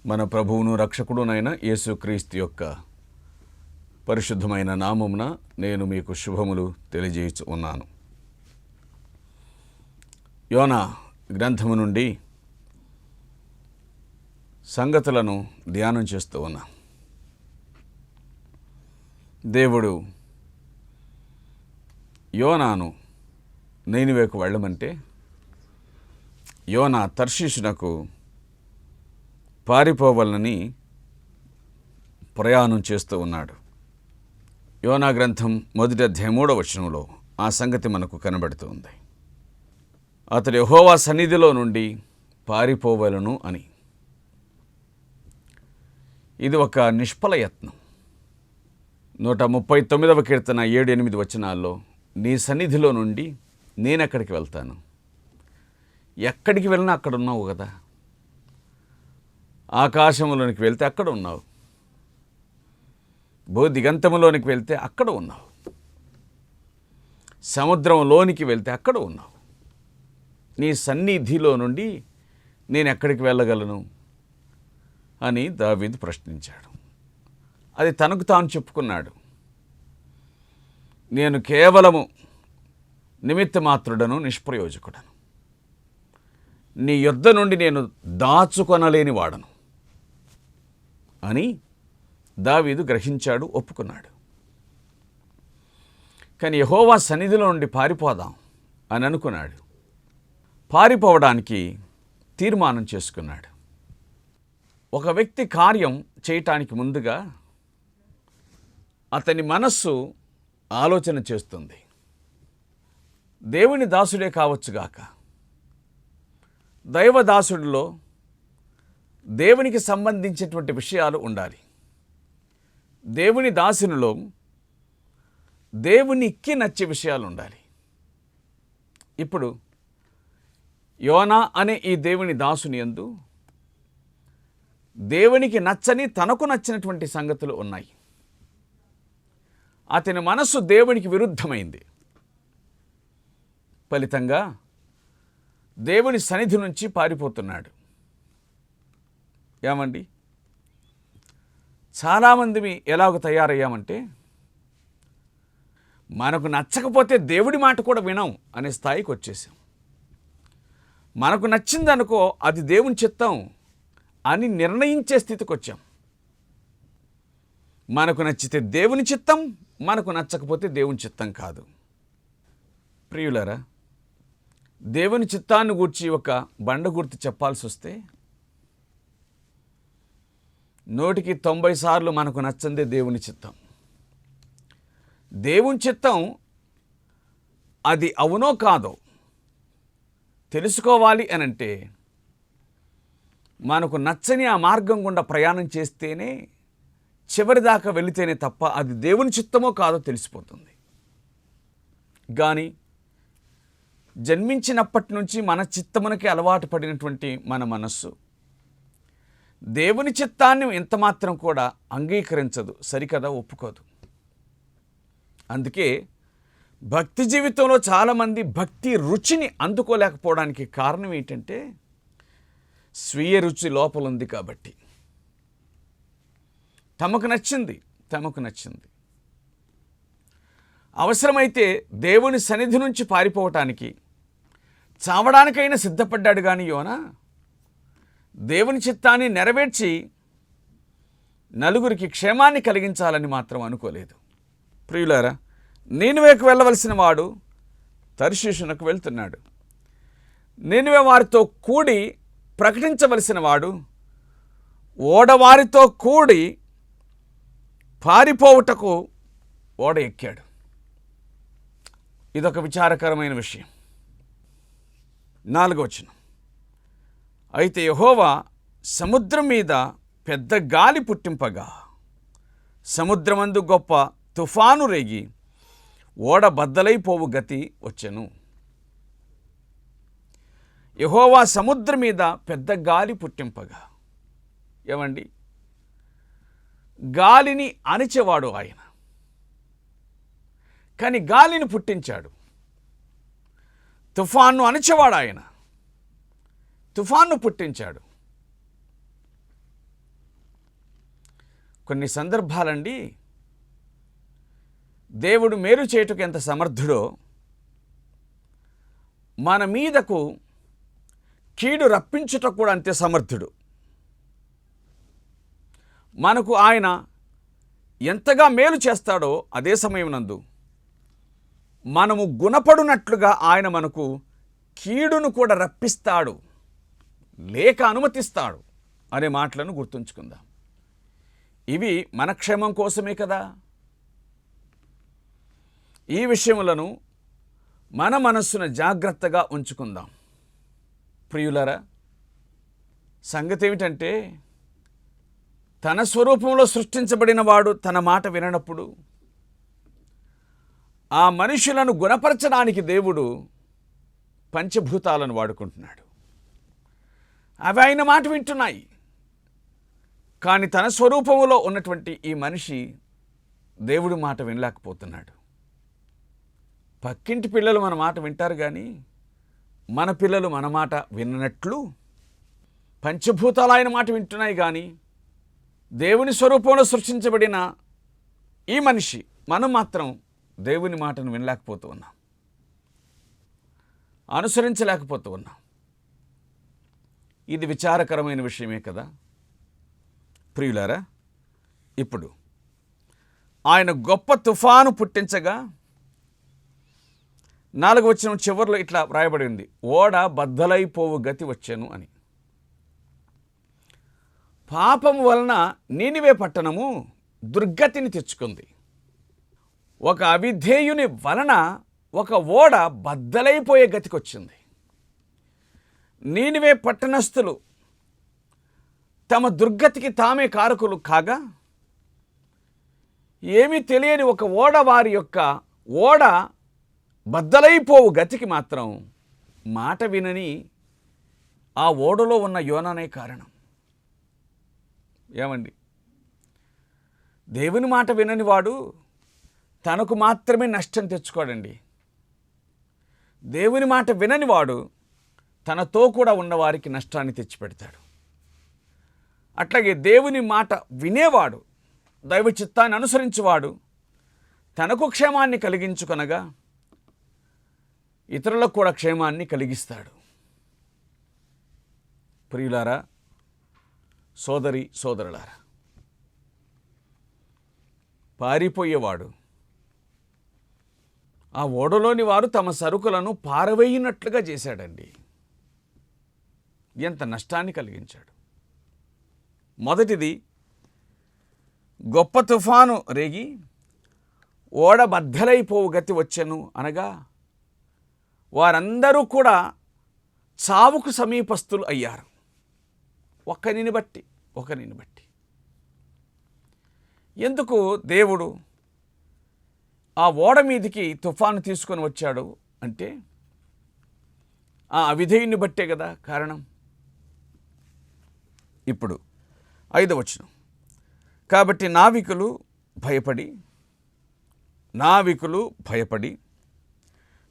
మన ప్రభువును రక్షకుడునైన యేసుక్రీస్తు యొక్క పరిశుద్ధమైన నామమున నేను మీకు శుభములు తెలియజేయచ్చు ఉన్నాను. యోనా గ్రంథము నుండి సంగతులను ధ్యానం చేస్తూ ఉన్నా. దేవుడు యోనాను నీనివేకు వెళ్ళమంటే యోనా తర్షీషునకు పారిపోవాలని ప్రయాణం చేస్తూ ఉన్నాడు. యోనా గ్రంథం 1వ అధ్యాయం 3వ వచనంలో ఆ సంగతి మనకు కనబడుతుంది. అతడు యెహోవా సన్నిధిలో నుండి పారిపోవలను అని. ఇది ఒక నిష్ఫల యత్నం. 139వ కీర్తన 7-8 వచనాల్లో నీ సన్నిధిలో నుండి నేనెక్కడికి వెళ్తాను, ఎక్కడికి వెళ్ళినా అక్కడ ఉన్నావు కదా. ఆకాశంలోనికి వెళ్తే అక్కడ ఉన్నావు, భూదిగంతములోనికి వెళ్తే అక్కడ ఉన్నావు, సముద్రంలోనికి వెళ్తే అక్కడ ఉన్నావు. నీ సన్నిధిలో నుండి నేను ఎక్కడికి వెళ్ళగలను అని దావీదు ప్రశ్నించాడు. అది తనకు తాను చెప్పుకున్నాడు. నేను కేవలము నిమిత్త మాత్రుడను, నిష్ప్రయోజకుడను. నీ యొద్ద నుండి నేను దాచుకొనలేని వాడను అని దావీదు గ్రహించాడు, ఒప్పుకున్నాడు. కానీ యెహోవా సన్నిధిలో నుండి పారిపోదాం అని అనుకున్నాడు. పారిపోవడానికి తీర్మానం చేసుకున్నాడు. ఒక వ్యక్తి కార్యం చేయటానికి ముందుగా అతని మనస్సు ఆలోచన చేస్తుంది. దేవుని దాసుడే కావచ్చుగాక, దైవదాసుడిలో దేవునికి సంబంధించినటువంటి విషయాలు ఉండాలి. దేవుని దాసునిలో దేవునికి నచ్చే విషయాలు ఉండాలి. ఇప్పుడు యోనా అనే ఈ దేవుని దాసుని యందు దేవునికి నచ్చని, తనకు నచ్చినటువంటి సంగతులు ఉన్నాయి. అతని మనస్సు దేవునికి విరుద్ధమైంది. ఫలితంగా దేవుని సన్నిధి నుంచి పారిపోతున్నాడు. ఏమండి, చాలామంది ఎలాగ తయారయ్యామంటే మనకు నచ్చకపోతే దేవుడి మాట కూడా వినం అనే స్థాయికి వచ్చేసాం. మనకు నచ్చిందనుకో అది దేవుని చిత్తం అని నిర్ణయించే స్థితికి వచ్చాం. మనకు నచ్చితే దేవుని చిత్తం, మనకు నచ్చకపోతే దేవుని చిత్తం కాదు. ప్రియులారా, దేవుని చిత్తాన్ని గూర్చి ఒక బండ గుర్తు చెప్పాల్సి వస్తే 100కి 90 సార్లు మనకు నచ్చందే దేవుని చిత్తం. దేవుని చిత్తం అది అవునో కాదో తెలుసుకోవాలి అనంటే మనకు నచ్చని ఆ మార్గం గుండా ప్రయాణం చేస్తేనే, చివరిదాకా వెళితేనే తప్ప అది దేవుని చిత్తమో కాదో తెలిసిపోతుంది. కానీ జన్మించినప్పటి నుంచి మన చిత్తమునకి అలవాటు పడినటువంటి మన మనస్సు దేవుని చిత్తాన్ని ఎంతమాత్రం కూడా అంగీకరించదు, సరికదా ఒప్పుకోదు. అందుకే భక్తి జీవితంలో చాలామంది భక్తి రుచిని అందుకోలేకపోవడానికి కారణం ఏంటంటే స్వీయ రుచి లోపల ఉంది కాబట్టి. తమకు నచ్చింది. అవసరమైతే దేవుని సన్నిధి నుంచి పారిపోవటానికి, చావడానికైనా సిద్ధపడ్డాడు. కానీ యోనా దేవుని చిత్తాన్ని నెరవేర్చి నలుగురికి క్షేమాన్ని కలిగించాలని మాత్రం అనుకోలేదు. ప్రియులారా, నీనివేకు వెళ్ళవలసిన వాడు తర్షీషునకు వెళ్తున్నాడు. నీనివే వారితో కూడి ప్రకటించవలసిన వాడు ఓడవారితో కూడి పారిపోవుటకు ఓడ ఎక్కాడు. ఇదొక విచారకరమైన విషయం. 4వ వచనం, అయితే యెహోవా సముద్రం మీద పెద్ద గాలి పుట్టింపగా సముద్రమందు గొప్ప తుఫాను రేగి ఓడ బద్దలైపోవు గతి వచ్చెను. యెహోవా సముద్రం మీద పెద్ద గాలి పుట్టింపగా. ఏమండి, గాలిని అణిచేవాడు ఆయన, కానీ గాలిని పుట్టించాడు. తుఫాన్ను అణిచేవాడు ఆయన, తుఫాన్ను పుట్టించాడు. కొన్ని సందర్భాలండి దేవుడు మేలు చేయుటకు ఎంత సమర్థుడో మన మీదకు కీడు రప్పించుటకు కూడా అంతే సమర్థుడు. మనకు ఆయన ఎంతగా మేలు చేస్తాడో అదే సమయం నందు మనము గుణపడునట్లుగా ఆయన మనకు కీడును కూడా రప్పిస్తాడు లేక అనుమతిస్తాడు అనే మాటలను గుర్తుంచుకుందాం. ఇవి మన క్షేమం కోసమే కదా. ఈ విషయములను మన మనస్సును జాగ్రత్తగా ఉంచుకుందాం. ప్రియులారా, సంగతి ఏమిటంటే తన స్వరూపంలో సృష్టించబడిన వాడు తన మాట విననప్పుడు ఆ మనుషులను గుణపరచడానికి దేవుడు పంచభూతాలను వాడుకుంటున్నాడు. అవి ఆయన మాట వింటున్నాయి. కానీ తన స్వరూపంలో ఉన్నటువంటి ఈ మనిషి దేవుడి మాట వినలేకపోతున్నాడు. పక్కింటి పిల్లలు మన మాట వింటారు కానీ మన పిల్లలు మన మాట విన్నట్లు పంచభూతాలు ఆయన మాట వింటున్నాయి కానీ దేవుని స్వరూపంలో సృష్టించబడిన ఈ మనిషి మనం మాత్రం దేవుని మాటను వినలేకపోతూ ఉన్నాం, అనుసరించలేకపోతూ ఉన్నాం. ఇది విచారకరమైన విషయమే కదా. ప్రియులారా, ఇప్పుడు ఆయన గొప్ప తుఫాను పుట్టించగా 4వ వచనం చివరిలో ఇట్లా వ్రాయబడి ఉంది, ఓడ బద్దలైపోవు గతి వచ్చెను అని. పాపం వలన నీనివే పట్టణము దుర్గతిని తెచ్చుకుంది. ఒక అవిధేయుని వలన ఒక ఓడ బద్దలైపోయే గతికి వచ్చింది. నీనివే పట్టణస్థులు తమ దుర్గతికి తామే కారకులు కాగా ఏమీ తెలియని ఒక ఓడ వారి యొక్క ఓడ బద్దలైపోవు గతికి మాత్రం మాట వినని ఆ ఓడలో ఉన్న యోనానే కారణం. ఏమండి, దేవుని మాట వినని వాడు తనకు మాత్రమే నష్టం తెచ్చుకోడండి. దేవుని మాట వినని వాడు తనతో కూడా ఉన్నవారికి నష్టాన్ని తెచ్చిపెడతాడు. అట్లాగే దేవుని మాట వినేవాడు, దైవ చిత్తాన్ని అనుసరించేవాడు తనకు క్షేమాన్ని కలిగించుకొనగా ఇతరులకు కూడా క్షేమాన్ని కలిగిస్తాడు. ప్రియులారా, సోదరి సోదరులారా, పారిపోయేవాడు ఆ ఓడలోని వారు తమ సరుకులను పారవేయినట్లుగా చేశాడండి. ఎంత నష్టాన్ని కలిగించాడు. మొదటిది, గొప్ప తుఫాను రేగి ఓడ బద్దలైపోవు గతి వచ్చెను అనగా వారందరూ కూడా చావుకు సమీపస్తులు అయ్యారు. ఒకరిని బట్టి. ఎందుకు దేవుడు ఆ ఓడ మీదికి తుఫాను తీసుకొని వచ్చాడు అంటే ఆ అవిధేయుని బట్టే కదా కారణం. ఇప్పుడు 5వ వచనం, కాబట్టి నావికులు భయపడి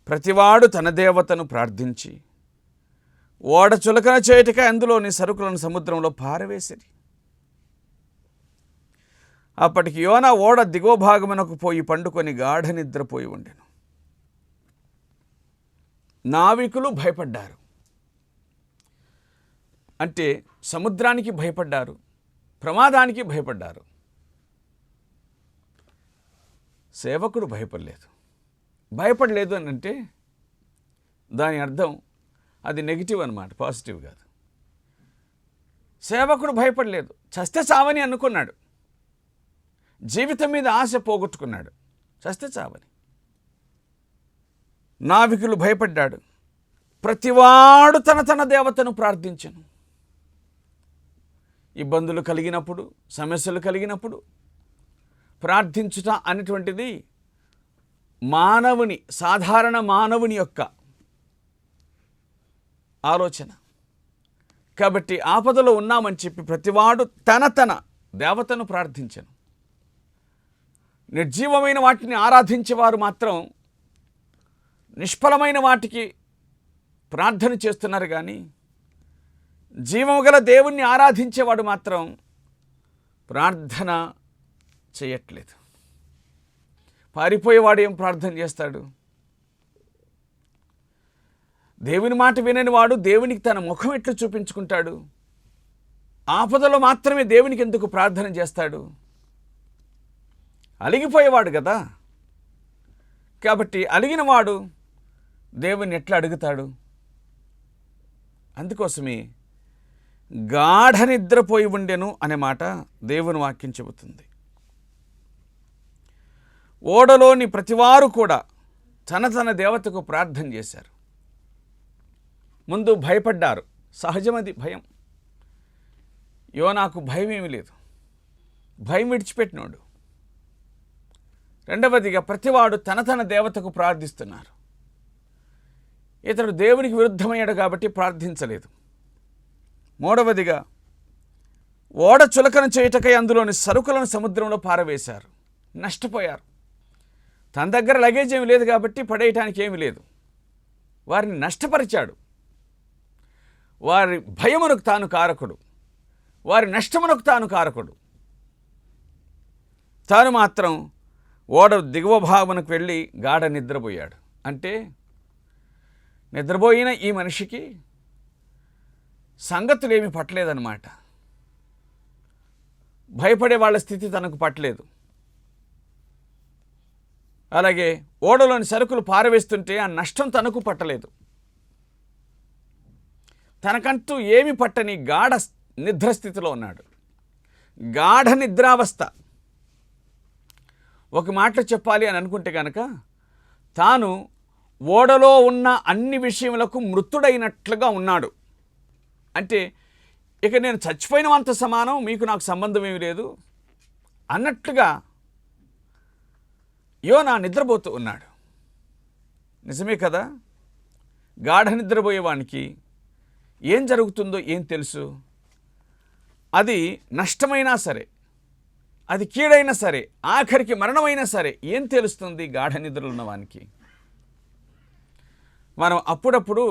ప్రతివాడు తన దేవతను ప్రార్థించి ఓడ చులకన చేయుటకై అందులోని సరుకులను సముద్రంలో పారవేసిరి. అప్పటికి యోనా ఓడ దిగువ భాగమునకు పోయి పండుకొని గాఢ నిద్రపోయి ఉండెను. నావికులు భయపడ్డారు అంటే సముద్రానికి భయపడ్డారు, ప్రమాదానికి భయపడ్డారు. సేవకుడు భయపడలేదు అని అంటే దాని అర్థం అది నెగిటివ్ అన్నమాట, పాజిటివ్ కాదు. సేవకుడు భయపడలేదు, చస్తే చావని అనుకున్నాడు, జీవితం మీద ఆశ పోగొట్టుకున్నాడు, చస్తే చావని. నావికులు భయపడ్డాడు, ప్రతివాడు తన దేవతను ప్రార్థించను. ఇబ్బందులు కలిగినప్పుడు, సమస్యలు కలిగినప్పుడు ప్రార్థించుట అనేటువంటిది సాధారణ మానవుని యొక్క ఆలోచన. కాబట్టి ఆపదలో ఉన్నామని చెప్పి ప్రతివాడు తన దేవతను ప్రార్థించను. నిర్జీవమైన వాటిని ఆరాధించేవారు మాత్రం నిష్ఫలమైన వాటికి ప్రార్థన చేస్తున్నారు కానీ జీవము గల దేవుణ్ణి ఆరాధించేవాడు మాత్రం ప్రార్థన చేయట్లేదు. పారిపోయేవాడు ఏం ప్రార్థన చేస్తాడు? దేవుని మాట వినని వాడు దేవునికి తన ముఖం ఎట్లు చూపించుకుంటాడు? ఆపదలో మాత్రమే దేవునికి ఎందుకు ప్రార్థన చేస్తాడు? అలిగిపోయేవాడు కదా. కాబట్టి అలిగినవాడు దేవుని ఎట్లా అడుగుతాడు? అందుకోసమే గాఢ నిద్రపోయి ఉండెను అనే మాట దేవుని వాక్యం చెబుతుంది. ఓడలోని ప్రతివారు కూడా తన తన దేవతకు ప్రార్థన చేశారు. ముందు భయపడ్డారు. సహజమది భయం. యోనాకు భయం ఏమీ లేదు. భయం విడిచిపెట్టినోడు. రెండవదిగా ప్రతివాడు తన తన దేవతకు ప్రార్థిస్తున్నారు. ఇతడు దేవునికి విరుద్ధమయ్యాడు కాబట్టి ప్రార్థించలేదు. మూడవదిగా ఓడ చులకన చేయుటకై అందులోని సరుకులను సముద్రంలో పారవేశారు. నష్టపోయారు. తన దగ్గర లగేజ్ ఏమి లేదు కాబట్టి పడేయటానికి ఏమీ లేదు. వారిని నష్టపరిచాడు. వారి భయమునకు తాను కారకుడు. వారి నష్టమునకు తాను కారకుడు. తాను మాత్రం ఓడ దిగువ భాగమునకు వెళ్ళి గాఢ నిద్రపోయాడు. అంటే నిద్రపోయిన ఈ మనిషికి సంగతులు ఏమీ పట్టలేదన్నమాట. భయపడే వాళ్ళ స్థితి తనకు పట్టలేదు. అలాగే ఓడలోని సరుకులు పారవేస్తుంటే ఆ నష్టం తనకు పట్టలేదు. తనకంటూ ఏమి పట్టని గాఢ నిద్రస్థితిలో ఉన్నాడు. గాఢ నిద్రావస్థ. ఒక మాటలో చెప్పాలి అని అనుకుంటే కనుక తాను ఓడలో ఉన్న అన్ని విషయములకు మృతుడైనట్లుగా ఉన్నాడు. అంటే ఇక నేను చచ్చిపోయినంత సమానం, మీకు నాకు సంబంధం ఏమీ లేదు అన్నట్లుగా యోనా నిద్రపోతూ ఉన్నాడు. నిజమే కదా. గాఢ నిద్రపోయేవానికి ఏం జరుగుతుందో ఏం తెలుసు? అది నష్టమైనా సరే, అది కీడైనా సరే, ఆఖరికి మరణమైనా సరే ఏం తెలుస్తుంది గాఢ నిద్రలో ఉన్నవానికి? మనం అప్పుడప్పుడు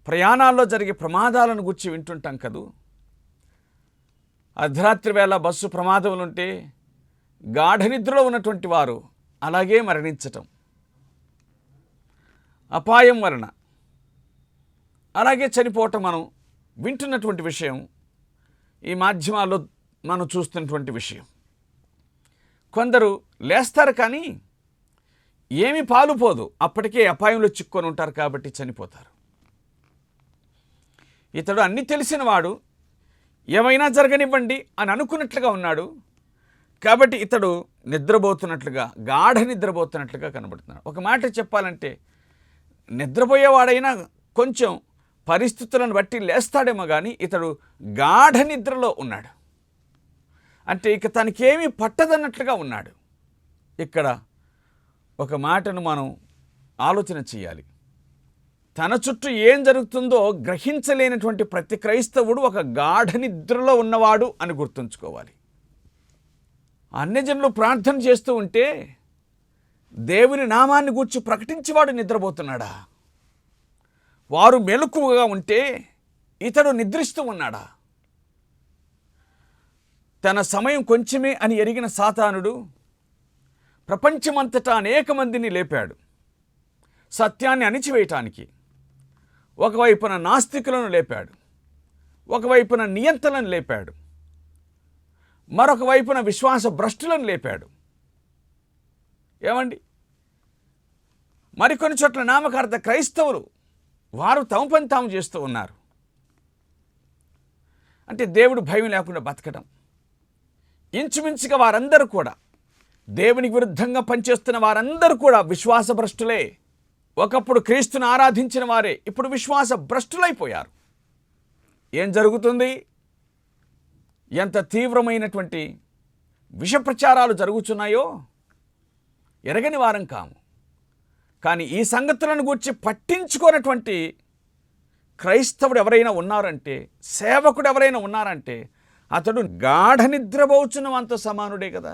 ప్రయాణాల్లో జరిగే ప్రమాదాలను గురించి వింటుంటాం కదూ. అర్ధరాత్రి వేళ బస్సు ప్రమాదములుంటే గాఢ నిద్రలో ఉన్నటువంటి వారు అలాగే మరణించటం, అపాయం వలన అలాగే చనిపోవటం మనం వింటున్నటువంటి విషయం. ఈ మాధ్యమాల్లో మనం చూస్తున్నటువంటి విషయం. కొందరు లేస్తారు కానీ ఏమి పాలుపోదు, అప్పటికే అపాయంలో చిక్కొని ఉంటారు కాబట్టి చనిపోతారు. ఇతడు అన్నీ తెలిసిన వాడు, ఏమైనా జరగనివ్వండి అని అనుకున్నట్లుగా ఉన్నాడు. కాబట్టి ఇతడు నిద్రపోతున్నట్లుగా, గాఢ నిద్రపోతున్నట్లుగా కనబడుతున్నాడు. ఒక మాట చెప్పాలంటే నిద్రపోయేవాడైనా కొంచెం పరిస్థితులను బట్టి లేస్తాడేమో కానీ ఇతడు గాఢ నిద్రలో ఉన్నాడు. అంటే ఇక తనకేమీ పట్టదన్నట్లుగా ఉన్నాడు. ఇక్కడ ఒక మాటను మనం ఆలోచన చేయాలి. తన చుట్టూ ఏం జరుగుతుందో గ్రహించలేనటువంటి ప్రతి క్రైస్తవుడు ఒక గాఢ నిద్రలో ఉన్నవాడు అని గుర్తుంచుకోవాలి. అన్యజనులు ప్రార్థన చేస్తూ ఉంటే దేవుని నామాన్ని గూర్చి ప్రకటించేవాడు నిద్రపోతున్నాడా? వారు మెలకువగా ఉంటే ఇతడు నిద్రిస్తూ ఉన్నాడా? తన సమయం కొంచెమే అని ఎరిగిన సాతానుడు ప్రపంచమంతటా అనేక మందిని లేపాడు సత్యాన్ని అణిచివేయటానికి. ఒకవైపున నాస్తికులను లేపాడు, ఒకవైపున నియంతలను లేపాడు, మరొక వైపున విశ్వాస భ్రష్టులను లేపాడు. ఏమండి, మరికొన్ని చోట్ల నామకార్థ క్రైస్తవులు వారు తమ పని తాము చేస్తూ ఉన్నారు. అంటే దేవుడు భయం లేకుండా బతకడం. ఇంచుమించుగా వారందరూ కూడా దేవునికి విరుద్ధంగా పనిచేస్తున్న వారందరూ కూడా విశ్వాస భ్రష్టులే. ఒకప్పుడు క్రీస్తును ఆరాధించిన వారే ఇప్పుడు విశ్వాస భ్రష్టులైపోయారు. ఏం జరుగుతుంది? ఎంత తీవ్రమైనటువంటి విష ప్రచారాలు జరుగుతున్నాయో ఎరగని వారం కాము. కానీ ఈ సంగతులను గూర్చి పట్టించుకోనటువంటి క్రైస్తవుడు ఎవరైనా ఉన్నారంటే, సేవకుడు ఎవరైనా ఉన్నారంటే అతడు గాఢ నిద్రపోచున్నంత సమానుడే కదా.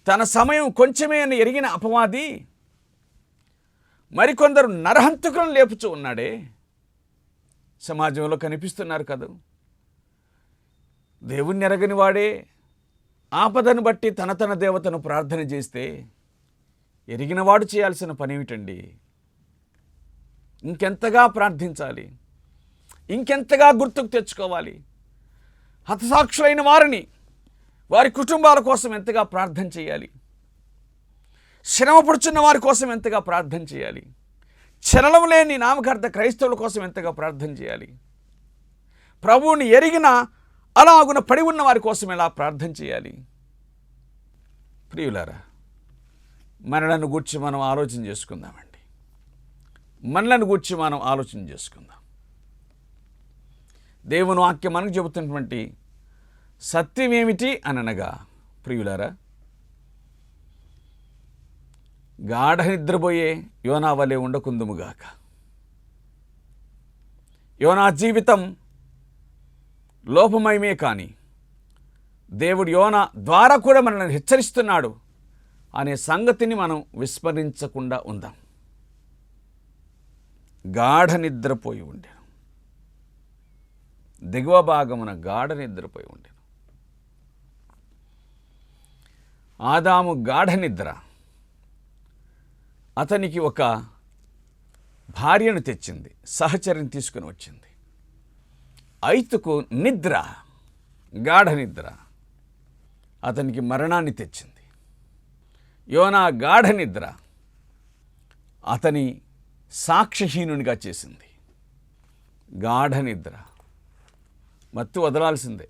తన సమయం కొంచెమే అని ఎరిగిన అపవాది మరికొందరు నరహంతకులను లేపుచూ ఉన్నాడే. సమాజంలో కనిపిస్తున్నారు కదా. దేవుణ్ణి ఎరగని వాడే ఆపదను బట్టి తన దేవతను ప్రార్థన చేస్తే ఎరిగినవాడు చేయాల్సిన పని ఏమిటండి? ఇంకెంతగా ప్రార్థించాలి? ఇంకెంతగా గుర్తుకు తెచ్చుకోవాలి? హతసాక్షులైన వారిని, వారి కుటుంబాల కోసం ఎంతగా ప్రార్థన చేయాలి? శ్రమపడుచున్న వారి కోసం ఎంతగా ప్రార్థన చేయాలి? చలనం లేని నామకార్థ క్రైస్తవుల కోసం ఎంతగా ప్రార్థన చేయాలి? ప్రభువుని ఎరిగిన అలాగున పడి ఉన్న వారి కోసం ఎలా ప్రార్థన చేయాలి? ప్రియులారా, మనలను గూర్చి మనం ఆలోచన చేసుకుందామండి. మనలను గూర్చి మనం ఆలోచన చేసుకుందాం. దేవుని వాక్యం మనకు చెబుతున్నటువంటి సత్యం ఏమిటి అనగా, ప్రియులారా, గాఢ నిద్రపోయే యోనా వలె ఉండకుందుముగాక. యోనా జీవితం లోపమయమే కానీ దేవుడు యోనా ద్వారా కూడా మనల్ని హెచ్చరిస్తున్నాడు అనే సంగతిని మనం విస్మరించకుండా ఉందాం. గాఢ నిద్రపోయి ఉండెను, దిగువ భాగమున గాఢ నిద్రపోయి ఉండెను. ఆదాము గాఢ నిద్ర అతనికి ఒక భార్యను తెచ్చింది, సహచరిని తీసుకుని వచ్చింది. ఐతుకు నిద్ర, గాఢ నిద్ర అతనికి మరణాన్ని తెచ్చింది. యోనా గాఢ నిద్ర అతని సాక్ష్యహీనునిగా చేసింది. గాఢ నిద్ర మత్తు వదలాల్సిందే.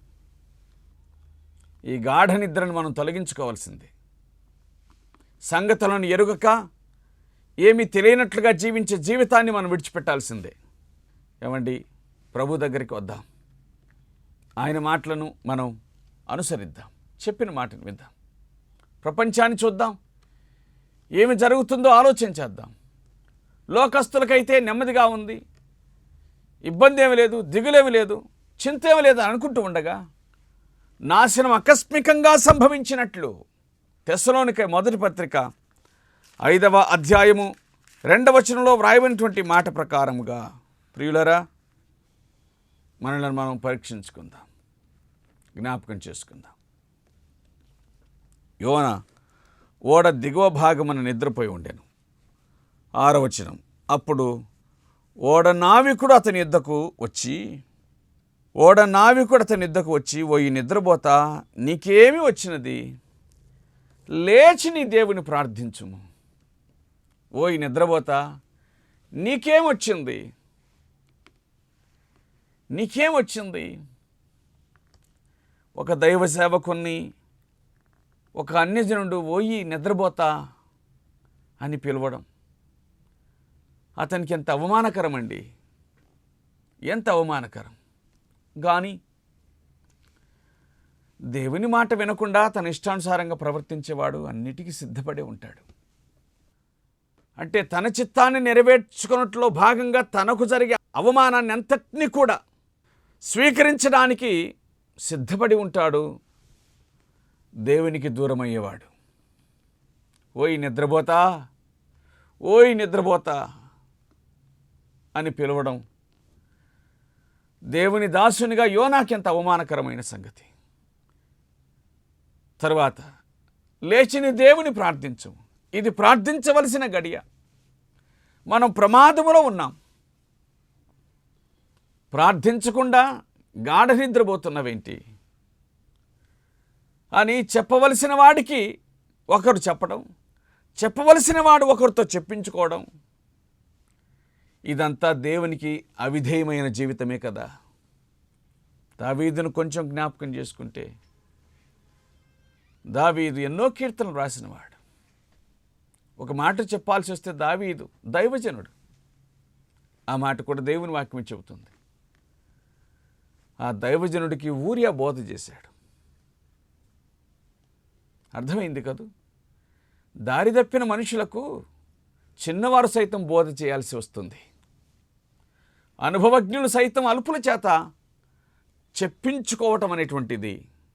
ఈ గాఢ నిద్రను మనం తొలగించుకోవాల్సిందే. సంగతులను ఎరుగక ఏమీ తెలియనట్లుగా జీవించే జీవితాన్ని మనం విడిచిపెట్టాల్సిందే. ఏమండి, ప్రభు దగ్గరికి వద్దాం. ఆయన మాటలను మనం అనుసరిద్దాం. చెప్పిన మాటను విద్దాం. ప్రపంచాన్ని చూద్దాం, ఏమి జరుగుతుందో ఆలోచించేద్దాం. లోకస్తులకైతే నెమ్మదిగా ఉంది, ఇబ్బంది ఏమి లేదు, దిగులేమి లేదు, చింత ఏమి లేదు అనుకుంటూ ఉండగా నాశనం ఆకస్మికంగా సంభవించినట్లు తెస్సలోనికై మొదటి పత్రిక 5వ అధ్యాయము 2వ వచనంలో వ్రాయబడినటువంటి మాట ప్రకారముగా, ప్రియులరా, మనల్ని మనం పరీక్షించుకుందాం, జ్ఞాపకం చేసుకుందాం. యోనా ఓడ దిగువ భాగమున నిద్రపోయి ఉండెను. 6వ వచనం, అప్పుడు ఓడ నావికుడు అతని యుద్ధకు వచ్చి ఓ ఈ నిద్రపోతా, నీకేమి వచ్చినది? లేచి నీ దేవుని ప్రార్థించుము. ఓ ఈ నిద్రపోతా, నీకేమొచ్చింది? నీకేమొచ్చింది? ఒక దైవ సేవకుని, ఒక అన్యజనుడు ఓయి నిద్రపోతా అని పిలవడం అతనికి ఎంత అవమానకరం అండి, ఎంత అవమానకరం. కానీ దేవుని మాట వినకుండా తన ఇష్టానుసారంగా ప్రవర్తించేవాడు అన్నిటికీ సిద్ధపడే ఉంటాడు. అంటే తన చిత్తాన్ని నెరవేర్చుకున్నట్లో భాగంగా తనకు జరిగే అవమానాన్ని అంతటినీ కూడా స్వీకరించడానికి సిద్ధపడి ఉంటాడు దేవునికి దూరమయ్యేవాడు. ఓయ్ నిద్రపోతా అని పిలవడం దేవుని దాసునిగా యోనాకి ఎంత అవమానకరమైన సంగతి. తర్వాత లేచిని దేవుని ప్రార్థించు. ఇది ప్రార్థించవలసిన గడియ. మనం ప్రమాదములో ఉన్నాం. ప్రార్థించకుండా గాఢ నిద్రపోతున్నవేంటి అని చెప్పవలసిన వాడికి ఒకరు చెప్పడం, చెప్పవలసిన వాడు ఒకరితో చెప్పించుకోవడం, ఇదంతా దేవునికి అవిధేయమైన జీవితమే కదా. దావీదును కొంచెం జ్ఞాపకం చేసుకుంటే, దావీదు ఎన్నో కీర్తనలు రాసినవాడు. ఒక మాట చెప్పాల్సి వస్తే దావీదు దైవజనుడు. ఆ మాట కూడా దేవుని వాక్యం చెబుతుంది. ఆ దైవజనుడికి ఊరియా బోధ చేశాడు. అర్థమైంది కదూ. దారి తప్పిన మనుషులకు చిన్నవారు సైతం బోధ చేయాల్సి వస్తుంది. అనుభవజ్ఞులు సైతం అల్పుల చేత చెప్పించుకోవటం అనేటువంటిది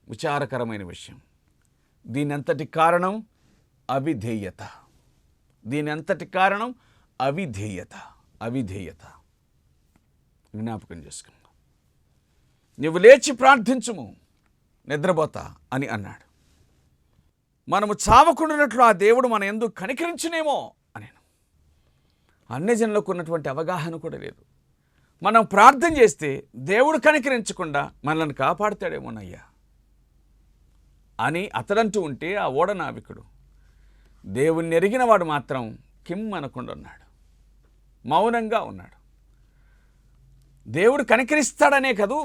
విచారకరమైన విషయం. దీనంతటి కారణం అవిధేయత. అవిధేయత. జ్ఞాపకం చేసుకుందాం. నువ్వు లేచి ప్రార్థించుము, నిద్రపోతా అని అన్నాడు. మనము చావకుండానట్లు ఆ దేవుడు మన యందు కనికరించునేమో అని. అన్యజనులకు ఉన్నటువంటి అవగాహన కూడా లేదు. మనం ప్రార్థన చేస్తే దేవుడు కనికరించకుండా మనల్ని కాపాడుతాడేమోనయ్యా అని అతడంటూ ఉంటే ఆ ఓడ నావికుడు దేవుణ్ణి ఎరిగిన వాడు మాత్రం కిమ్ అనకుండా ఉన్నాడు, మౌనంగా ఉన్నాడు. దేవుడు కనికరిస్తాడనే కదూ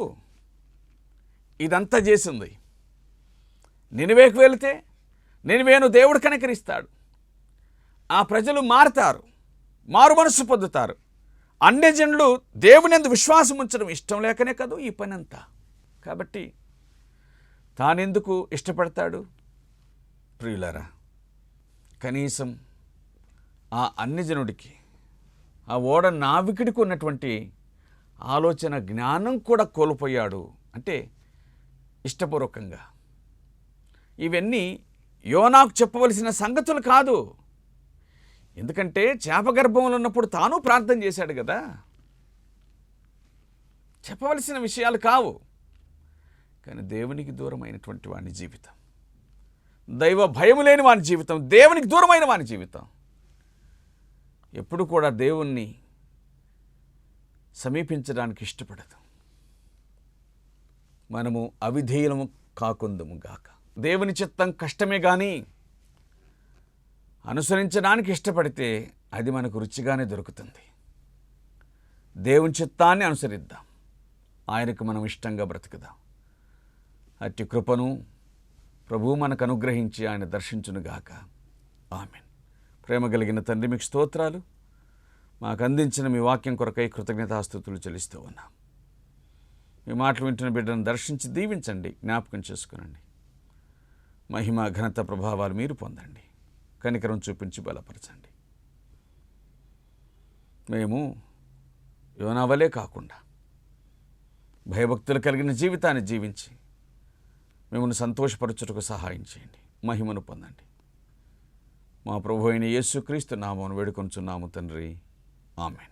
ఇదంతా చేసింది. నినివేకు వెళితే నినివేను దేవుడు కనికరిస్తాడు, ఆ ప్రజలు మారుతారు, మారు మనసు పొందుతారు. అన్యజనులు దేవునియందు విశ్వాసం ఉంచడం ఇష్టం లేకనే కదూ ఈ పని అంతా. కాబట్టి తానెందుకు ఇష్టపడతాడు? ప్రియులారా, కనీసం ఆ అన్యజనుడికి, ఆ ఓడ నావికుడికి ఉన్నటువంటి ఆలోచన జ్ఞానం కూడా కోల్పోయాడు. అంటే ఇష్టపూర్వకంగా ఇవన్నీ యోనాకు చెప్పవలసిన సంగతులు కాదు. ఎందుకంటే చేప గర్భంలో ఉన్నప్పుడు తాను ప్రార్థన చేశాడు కదా. చెప్పవలసిన విషయాలు కావు. కానీ దేవునికి దూరమైనటువంటి వాని జీవితం, దైవ భయం లేని వాని జీవితం, దేవునికి దూరమైన వాని జీవితం ఎప్పుడు కూడా దేవుణ్ణి సమీపించడానికి ఇష్టపడదు. మనము అవిధేయులము కాకుందుము గాక. దేవుని చిత్తం కష్టమే కానీ అనుసరించడానికి ఇష్టపడితే అది మనకు రుచిగానే దొరుకుతుంది. దేవుని చిత్తాన్ని అనుసరిద్దాం, ఆయనకు మనం ఇష్టంగా బ్రతుకుదాం. అట్టి కృపను ప్రభువు మనకు అనుగ్రహించి ఆయన దర్శించునుగాక. ఆమేన్. ప్రేమ కలిగిన తండ్రి, మీకు స్తోత్రాలు. మాకు అందించిన మీ వాక్యం కొరకై కృతజ్ఞతాస్తుతులు చెల్లిస్తూ ఉన్నాం. మీ మాటలు వింటున్న బిడ్డను దర్శించి దీవించండి, జ్ఞాపకం చేసుకునండి. మహిమ ఘనత ప్రభావాలు మీరు పొందండి, కనికరం చూపించి బలపరచండి. మేము యోనా వలే కాకుండా భయభక్తులు కలిగిన జీవితాన్ని జీవించి మిమ్మల్ని సంతోషపరచుటకు సహాయం చేయండి. మహిమను పొందండి. మా ప్రభు అయిన యేసుక్రీస్తు నామమున వేడుకొనుచున్నాము తండ్రి. ఆమేన్.